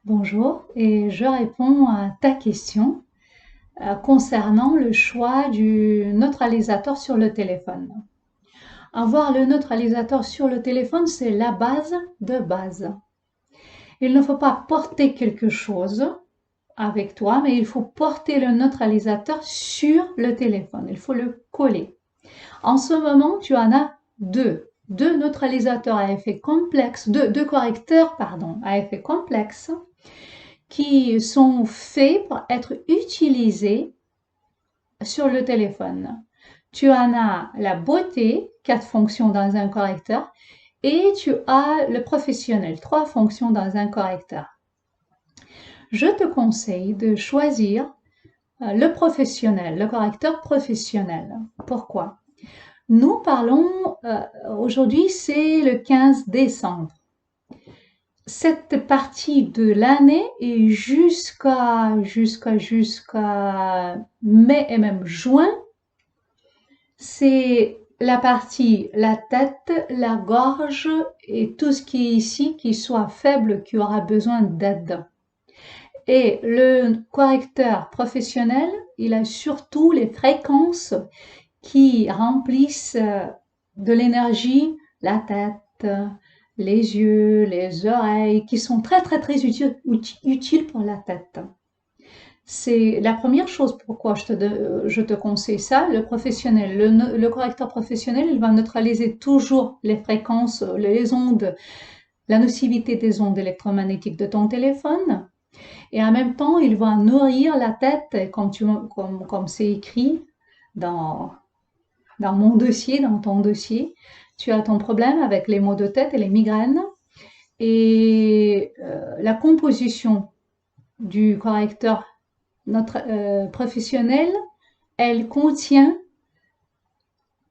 Bonjour, et je réponds à ta question concernant le choix du neutralisateur sur le téléphone. Avoir le neutralisateur sur le téléphone, c'est la base de base. Il ne faut pas porter quelque chose avec toi, mais il faut porter le neutralisateur sur le téléphone. Il faut le coller. En ce moment, tu en as deux neutralisateurs à effet complexe, deux correcteurs, pardon, à effet complexe qui sont faits pour être utilisés sur le téléphone. Tu en as la beauté, 4 fonctions dans un correcteur, et tu as le professionnel, 3 fonctions dans un correcteur. Je te conseille de choisir le professionnel, le correcteur professionnel. Pourquoi? Nous parlons, aujourd'hui c'est le 15 décembre. Cette partie de l'année et jusqu'à mai et même juin, c'est la partie la tête, la gorge et tout ce qui est ici qui soit faible, qui aura besoin d'aide. Et le correcteur professionnel, il a surtout les fréquences qui remplissent de l'énergie la tête, les yeux, les oreilles, qui sont très utiles pour la tête. C'est la première chose pourquoi je te conseille ça, le professionnel. Le correcteur professionnel, il va neutraliser toujours les fréquences, les ondes, la nocivité des ondes électromagnétiques de ton téléphone. Et en même temps, il va nourrir la tête, comme c'est écrit dans mon dossier, dans ton dossier. Tu as ton problème avec les maux de tête et les migraines. Et la composition du correcteur professionnel, elle contient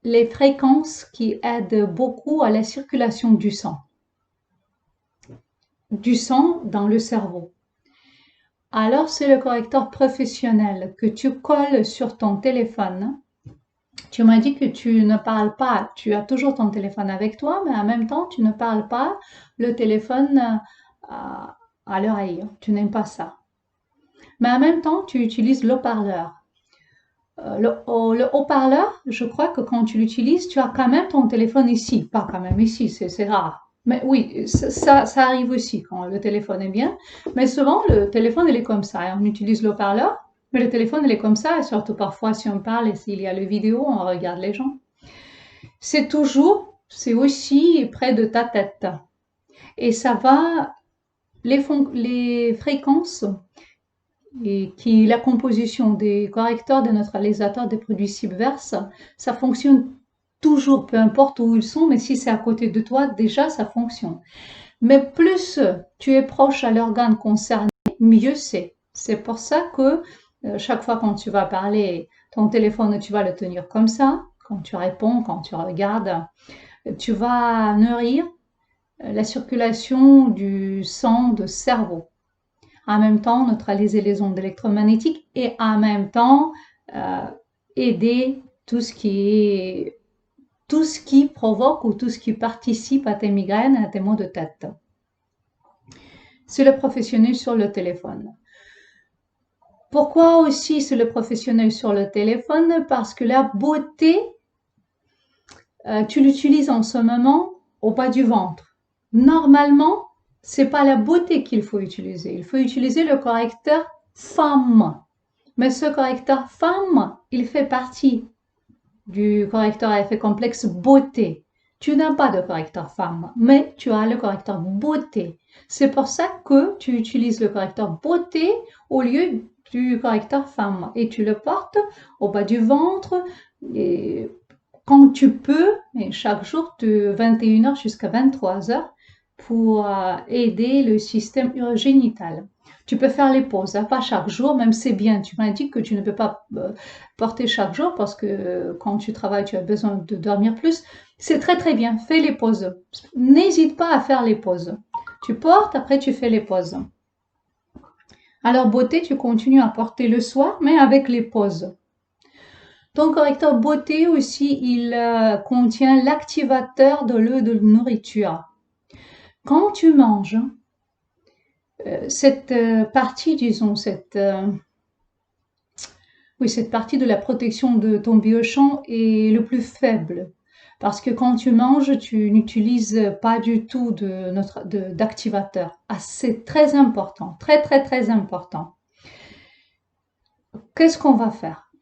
les fréquences qui aident beaucoup à la circulation du sang dans le cerveau. Alors, c'est le correcteur professionnel que tu colles sur ton téléphone. Tu m'as dit que tu ne parles pas, tu as toujours ton téléphone avec toi, mais en même temps, tu ne parles pas le téléphone à l'oreille. Tu n'aimes pas ça. Mais en même temps, tu utilises l'haut-parleur. Le haut-parleur, je crois que quand tu l'utilises, tu as quand même ton téléphone ici. Pas quand même ici, c'est rare. Mais oui, ça arrive aussi quand le téléphone est bien. Mais souvent, le téléphone, il est comme ça. On utilise le haut-parleur, mais le téléphone, il est comme ça. Et surtout parfois, si on parle et s'il y a le vidéo, on regarde les gens. C'est aussi près de ta tête. Et ça va, les fréquences et la composition des correcteurs, des neutralisateurs, des produits subverses, ça fonctionne toujours, peu importe où ils sont, mais si c'est à côté de toi, déjà ça fonctionne. Mais plus tu es proche à l'organe concerné, mieux c'est. C'est pour ça que chaque fois quand tu vas parler, ton téléphone, tu vas le tenir comme ça. Quand tu réponds, quand tu regardes, tu vas nourrir la circulation du sang de cerveau. En même temps, neutraliser les ondes électromagnétiques et en même temps aider tout ce qui provoque ou tout ce qui participe à tes migraines, à tes maux de tête. C'est le professionnel sur le téléphone. Pourquoi aussi c'est le professionnel sur le téléphone? Parce que la beauté, tu l'utilises en ce moment au bas du ventre. Normalement, c'est pas la beauté qu'il faut utiliser. Il faut utiliser le correcteur femme. Mais ce correcteur femme, il fait partie du correcteur à effet complexe beauté. Tu n'as pas de correcteur femme, mais tu as le correcteur beauté. C'est pour ça que tu utilises le correcteur beauté au lieu du correcteur femme. Et tu le portes au bas du ventre et quand tu peux, et chaque jour de 21h jusqu'à 23h pour aider le système urogénital. Tu peux faire les pauses, hein, pas chaque jour, même c'est bien. Tu m'as dit que tu ne peux pas porter chaque jour parce que quand tu travailles, tu as besoin de dormir plus. C'est très bien, fais les pauses. N'hésite pas à faire les pauses. Tu portes, après tu fais les pauses. Alors beauté, tu continues à porter le soir, mais avec les pauses. Ton correcteur beauté aussi, il contient l'activateur de l'eau de nourriture. Quand tu manges, cette partie, disons, cette partie de la protection de ton biochamp est le plus faible. Parce que quand tu manges, tu n'utilises pas du tout d'activateur. Ah, c'est très important, très très très important. Qu'est-ce qu'on va faire?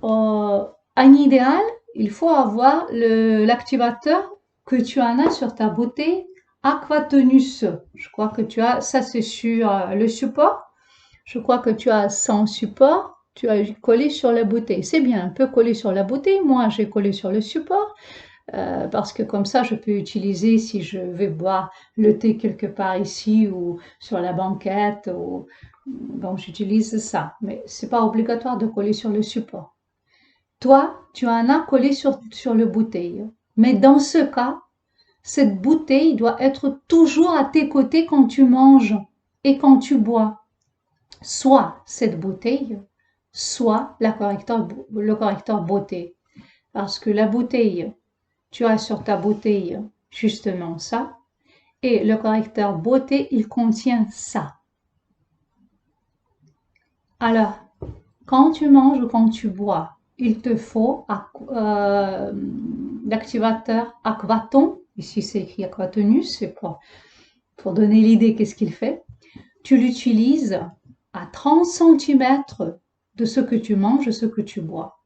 En idéal, il faut avoir l'activateur que tu en as sur ta bouteille Aquatenus. Je crois que tu as, ça c'est sur le support. Je crois que tu as sans support, tu as collé sur la bouteille. C'est bien, un peu collé sur la bouteille. Moi, j'ai collé sur le support parce que comme ça, je peux utiliser si je vais boire le thé quelque part ici ou sur la banquette. Bon, j'utilise ça, mais c'est pas obligatoire de coller sur le support. Toi, tu en as collé sur le bouteille. Mais dans ce cas, cette bouteille doit être toujours à tes côtés quand tu manges et quand tu bois. Soit cette bouteille, soit le correcteur beauté. Parce que la bouteille, tu as sur ta bouteille justement ça. Et le correcteur beauté, il contient ça. Alors, quand tu manges ou quand tu bois, il te faut l'activateur Aquaton. Ici, c'est écrit Aquatenus, c'est pour donner l'idée qu'est-ce qu'il fait. Tu l'utilises à 30 cm de ce que tu manges, de ce que tu bois.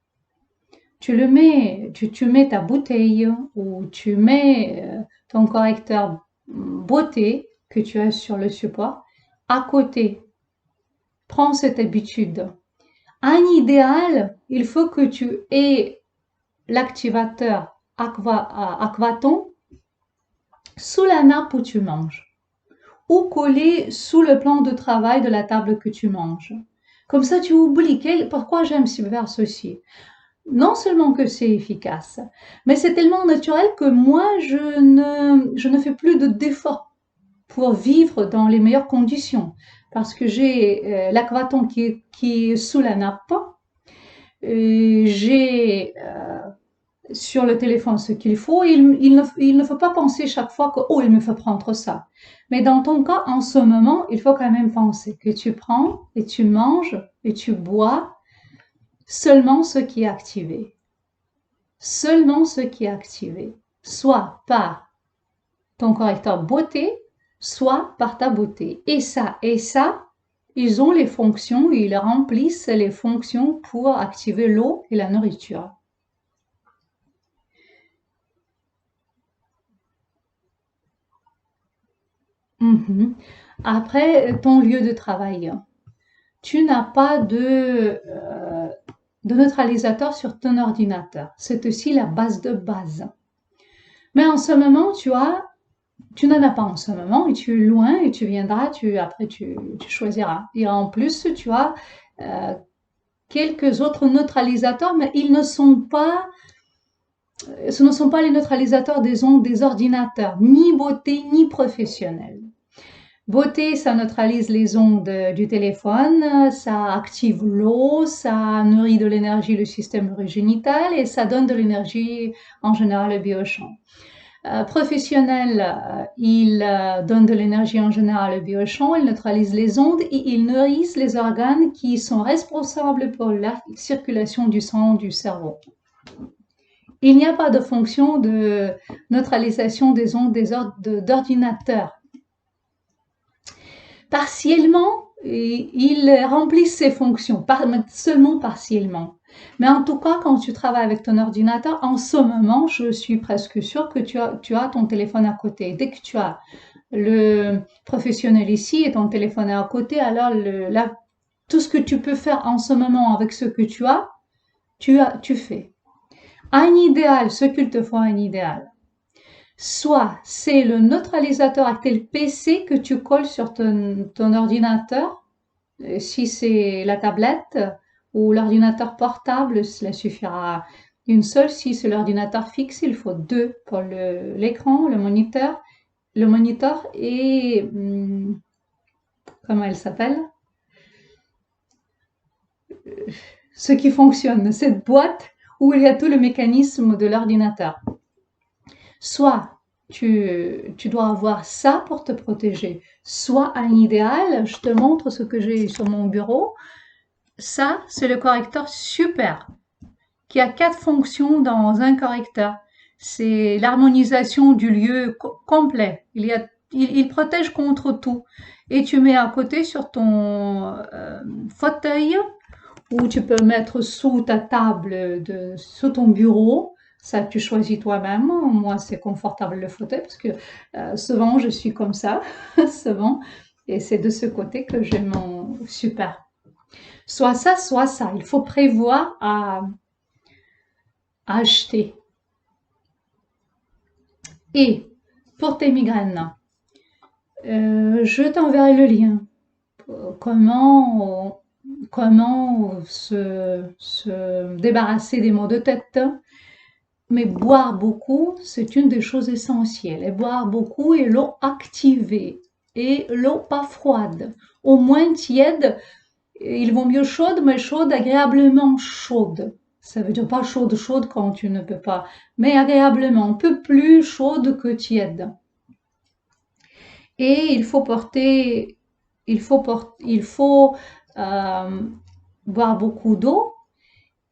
Tu mets ta bouteille ou tu mets ton correcteur beauté que tu as sur le support à côté. Prends cette habitude. En idéal, il faut que tu aies l'activateur Aquaton sous la nappe où tu manges ou collé sous le plan de travail de la table que tu manges. Comme ça, tu oublies pourquoi j'aime faire ceci. Non seulement que c'est efficace, mais c'est tellement naturel que moi, je ne fais plus d'efforts pour vivre dans les meilleures conditions. Parce que j'ai l'aquaton qui est sous la nappe, j'ai sur le téléphone ce qu'il faut. Il ne faut pas penser chaque fois que oh, il me faut prendre ça. Mais dans ton cas, en ce moment, il faut quand même penser que tu prends et tu manges et tu bois seulement ce qui est activé. Seulement ce qui est activé. Soit par ton correcteur beauté, soit par ta beauté. Et ça, ils ont les fonctions, ils remplissent les fonctions pour activer l'eau et la nourriture. Mhm. Après, ton lieu de travail. Tu n'as pas de neutralisateur sur ton ordinateur. C'est aussi la base de base. Mais en ce moment, tu n'en as pas en ce moment et tu es loin et tu viendras, après tu choisiras. Et en plus, tu as quelques autres neutralisateurs, mais ce ne sont pas les neutralisateurs des ondes des ordinateurs, ni beauté, ni professionnels. Beauté, ça neutralise les ondes du téléphone, ça active l'eau, ça nourrit de l'énergie le système urogénital et ça donne de l'énergie en général au biochamp. Professionnel, il donne de l'énergie en général au biochamp, il neutralise les ondes et il nourrit les organes qui sont responsables pour la circulation du sang du cerveau. Il n'y a pas de fonction de neutralisation des ondes d'ordinateur. Partiellement, il remplit ses fonctions, seulement partiellement. Mais en tout cas, quand tu travailles avec ton ordinateur, en ce moment, je suis presque sûre que tu as ton téléphone à côté. Dès que tu as le professionnel ici et ton téléphone est à côté, alors tout ce que tu peux faire en ce moment avec ce que tu fais. Un idéal, ce qu'il te faut un idéal. Soit c'est le neutralisateur avec tel PC que tu colles sur ton ordinateur, si c'est la tablette ou l'ordinateur portable, cela suffira une seule. Si c'est l'ordinateur fixe, il faut deux pour l'écran, le moniteur et comment elle s'appelle? Ce qui fonctionne, cette boîte où il y a tout le mécanisme de l'ordinateur. Soit tu dois avoir ça pour te protéger. Soit un idéal, je te montre ce que j'ai sur mon bureau. Ça, c'est le correcteur super, qui a 4 fonctions dans un correcteur. C'est l'harmonisation du lieu complet. Il protège contre tout. Et tu mets à côté sur ton fauteuil, ou tu peux mettre sous ta table, sous ton bureau. Ça, tu choisis toi-même. Moi, c'est confortable le fauteuil parce que souvent, je suis comme ça, souvent. Et c'est de ce côté que j'ai mon super. Soit ça, soit ça. Il faut prévoir à acheter. Et pour tes migraines, je t'enverrai le lien. Comment, comment se débarrasser des maux de tête. Mais boire beaucoup, c'est une des choses essentielles. Et boire beaucoup et l'eau activée et l'eau pas froide, au moins tiède. Il vaut mieux chaude, mais chaude, agréablement chaude. Ça veut dire pas chaude, chaude quand tu ne peux pas, mais agréablement, un peu plus chaude que tiède. Et il faut boire beaucoup d'eau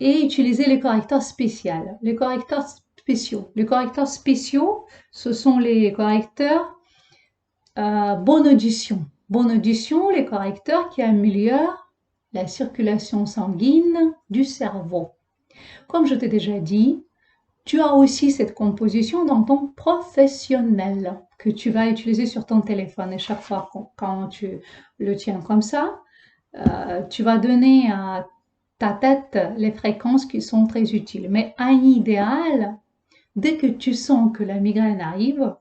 et utiliser les correcteurs spéciaux. Les correcteurs spéciaux, ce sont les correcteurs bonne audition. Bonne audition, les correcteurs qui améliorent la circulation sanguine du cerveau. Comme je t'ai déjà dit, tu as aussi cette composition dans ton professionnel que tu vas utiliser sur ton téléphone. Et chaque fois quand tu le tiens comme ça, tu vas donner à ta tête les fréquences qui sont très utiles. Mais un idéal, dès que tu sens que la migraine arrive,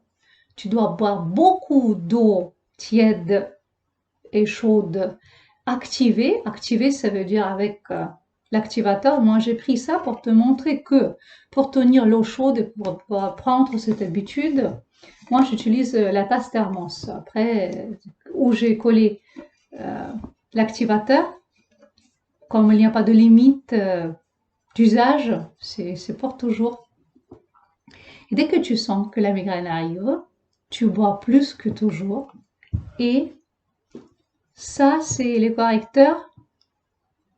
tu dois boire beaucoup d'eau tiède et chaude activée. Activée, ça veut dire avec l'activateur. Moi, j'ai pris ça pour te montrer que pour tenir l'eau chaude et pour prendre cette habitude, moi, j'utilise la tasse thermos. Après, où j'ai collé l'activateur, comme il n'y a pas de limite d'usage, c'est pour toujours. Et dès que tu sens que la migraine arrive, tu bois plus que toujours. Et ça, c'est les correcteurs.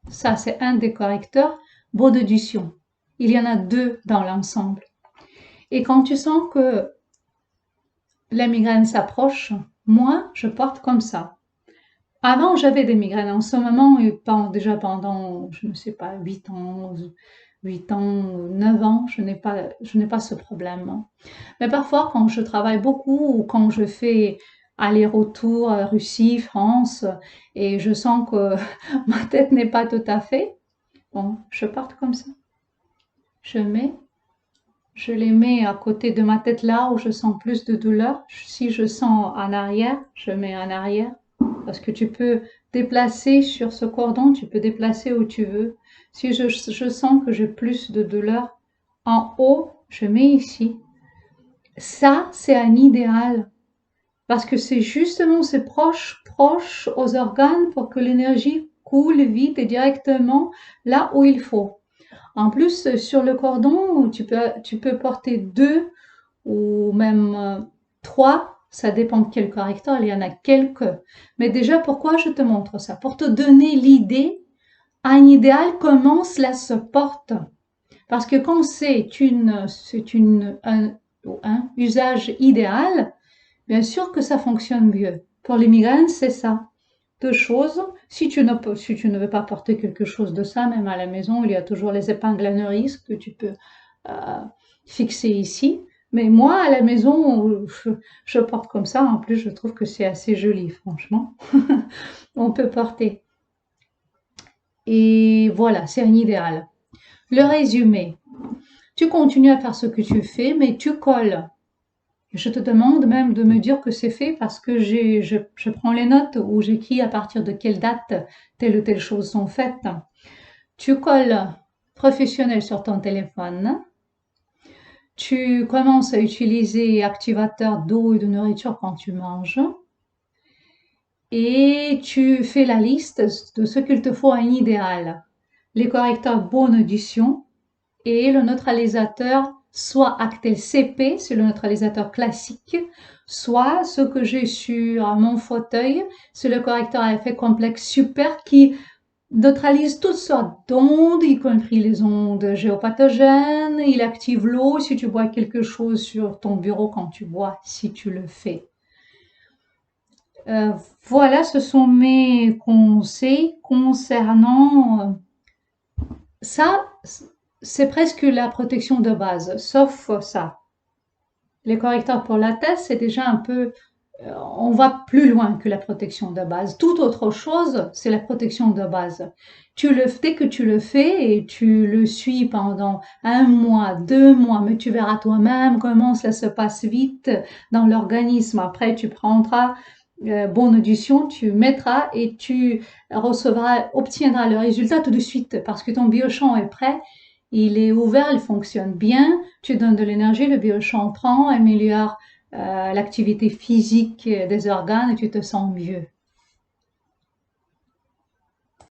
Ça, c'est un des correcteurs Baudedition. Il y en a 2 dans l'ensemble. Et quand tu sens que la migraine s'approche, moi, je porte comme ça. Avant, j'avais des migraines. En ce moment, déjà pendant, je ne sais pas, 8 ans, 9 ans, je n'ai pas ce problème. Mais parfois, quand je travaille beaucoup ou quand je fais aller-retour Russie, France, et je sens que ma tête n'est pas tout à fait, bon, je parte comme ça. Je les mets à côté de ma tête là où je sens plus de douleur. Si je sens en arrière, je mets en arrière. Parce que tu peux déplacer sur ce cordon, tu peux déplacer où tu veux. Si je sens que j'ai plus de douleur en haut, je mets ici. Ça, c'est un idéal. Parce que c'est proche aux organes pour que l'énergie coule vite et directement là où il faut. En plus, sur le cordon, tu peux porter 2 ou même 3, ça dépend de quel correcteur, il y en a quelques. Mais déjà, pourquoi je te montre ça? Pour te donner l'idée, un idéal, comment cela se porte. Parce que quand c'est un usage idéal, bien sûr que ça fonctionne mieux. Pour les migraines, c'est ça. 2 choses. Si tu ne veux pas porter quelque chose de ça, même à la maison, il y a toujours les épingles à nourrice que tu peux fixer ici. Mais moi, à la maison, je porte comme ça. En plus, je trouve que c'est assez joli, franchement. On peut porter. Et voilà, c'est un idéal. Le résumé. Tu continues à faire ce que tu fais, mais tu colles. Je te demande même de me dire que c'est fait parce que je prends les notes où j'écris à partir de quelle date telle ou telle chose sont faites. Tu colles professionnel sur ton téléphone. Tu commences à utiliser activateur d'eau et de nourriture quand tu manges. Et tu fais la liste de ce qu'il te faut à un idéal. Les correcteurs bonne audition et le neutralisateur soit Actel CP, c'est le neutralisateur classique, soit ce que j'ai sur mon fauteuil, c'est le correcteur à effet complexe super qui neutralise toutes sortes d'ondes, y compris les ondes géopathogènes. Il active l'eau si tu bois quelque chose sur ton bureau quand tu bois, si tu le fais. Voilà, ce sont mes conseils concernant ça. C'est presque la protection de base, sauf ça. Les correcteurs pour la tête, c'est déjà un peu, on va plus loin que la protection de base. Toute autre chose, c'est la protection de base. Dès que tu le fais et tu le suis pendant 1 mois, 2 mois, mais tu verras toi-même comment ça se passe vite dans l'organisme. Après, tu prendras bonne audition, tu mettras et tu obtiendras le résultat tout de suite parce que ton biochamp est prêt, il est ouvert, il fonctionne bien, tu donnes de l'énergie, le biochamp prend, améliore l'activité physique des organes et tu te sens mieux.